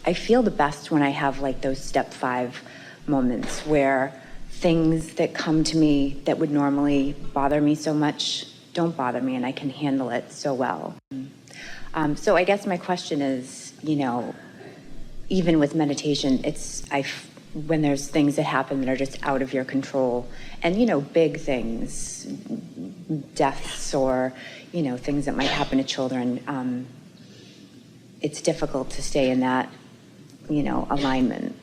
I feel the best when I have like those step 5 moments where things that come to me that would normally bother me so much don't bother me, and I can handle it so well. So I guess my question is, even with meditation, when there's things that happen that are just out of your control, and big things, deaths or things that might happen to children, it's difficult to stay in that alignment.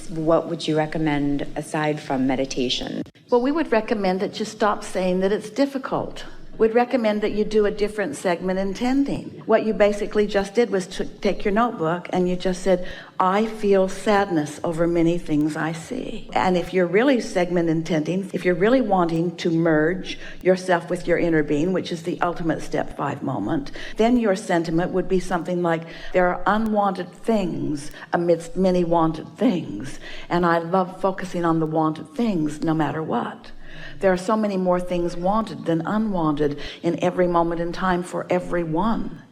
What would you recommend aside from meditation? Well, we would recommend that you stop saying that it's difficult. We'd recommend that you do a different segment intending. What you basically just did was to take your notebook and you just said, I feel sadness over many things I see. And if you're really segment intending, if you're really wanting to merge yourself with your inner being, which is the ultimate step 5 moment, then your sentiment would be something like, there are unwanted things amidst many wanted things. And I love focusing on the wanted things no matter what. There are so many more things wanted than unwanted in every moment in time for everyone.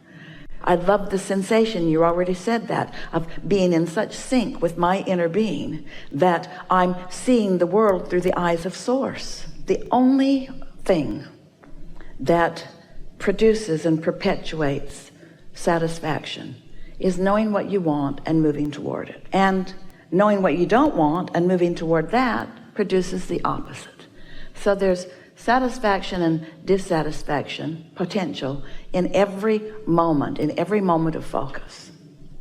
I love the sensation, you already said that, of being in such sync with my inner being that I'm seeing the world through the eyes of Source. The only thing that produces and perpetuates satisfaction is knowing what you want and moving toward it. And knowing what you don't want and moving toward that produces the opposite. So there's satisfaction and dissatisfaction potential in every moment of focus.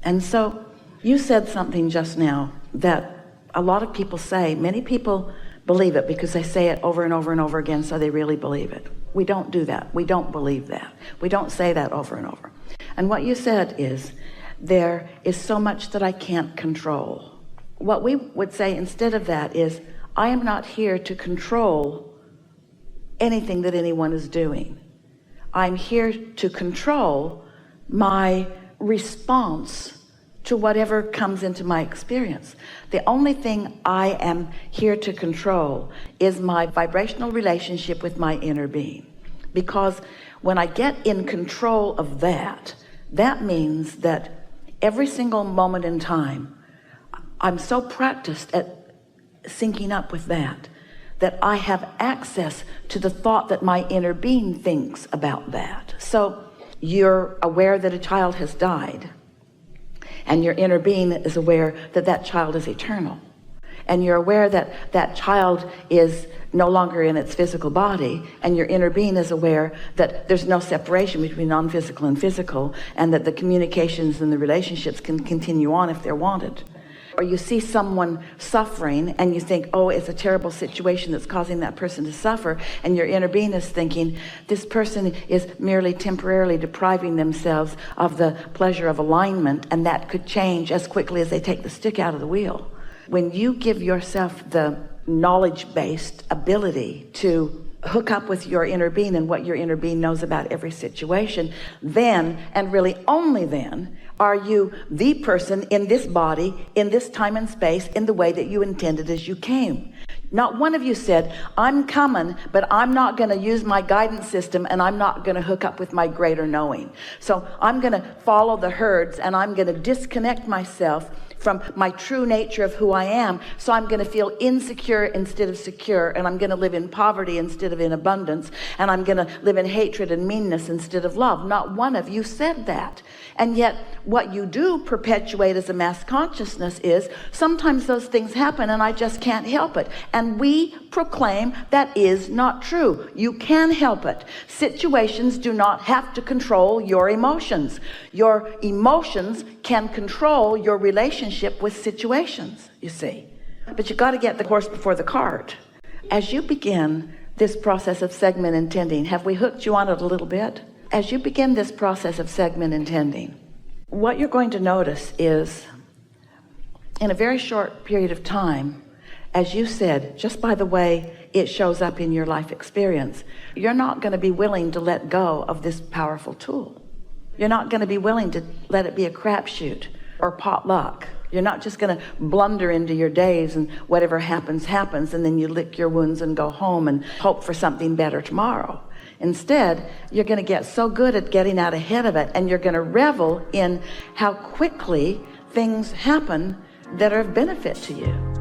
And so you said something just now that a lot of people say. Many people believe it because they say it over and over and over again, so they really believe it. We don't do that. We don't believe that. We don't say that over and over. And what you said is, there is so much that I can't control. What we would say instead of that is, I am not here to control anything that anyone is doing. I'm here to control my response to whatever comes into my experience. The only thing I am here to control is my vibrational relationship with my inner being. Because when I get in control of that, that means that every single moment in time, I'm so practiced at syncing up with that I have access to the thought that my inner being thinks about that. So you're aware that a child has died, and your inner being is aware that that child is eternal, and you're aware that that child is no longer in its physical body, and your inner being is aware that there's no separation between non-physical and physical, and that the communications and the relationships can continue on if they're wanted. Or you see someone suffering and you think, oh, it's a terrible situation that's causing that person to suffer, and your inner being is thinking, this person is merely temporarily depriving themselves of the pleasure of alignment, and that could change as quickly as they take the stick out of the wheel. When you give yourself the knowledge-based ability to hook up with your inner being and what your inner being knows about every situation, then, and really only then, are you the person in this body, in this time and space, in the way that you intended as you came. Not one of you said, I'm coming, but I'm not going to use my guidance system, and I'm not going to hook up with my greater knowing. So I'm going to follow the herds, and I'm going to disconnect myself from my true nature of who I am. So I'm going to feel insecure instead of secure, and I'm going to live in poverty instead of in abundance, and I'm going to live in hatred and meanness instead of love. Not one of you said that. And yet what you do perpetuate as a mass consciousness is sometimes those things happen and I just can't help it. And we proclaim that is not true. You can help it. Situations do not have to control your emotions. Your emotions can control your relationship with situations, you see. But you got to get the horse before the cart. As you begin this process of segment intending, have we hooked you on it a little bit? As you begin this process of segment intending, what you're going to notice is, in a very short period of time, as you said, just by the way it shows up in your life experience, you're not going to be willing to let go of this powerful tool. You're not going to be willing to let it be a crapshoot or potluck. You're not just going to blunder into your days and whatever happens, happens, and then you lick your wounds and go home and hope for something better tomorrow. Instead, you're going to get so good at getting out ahead of it, and you're going to revel in how quickly things happen that are of benefit to you.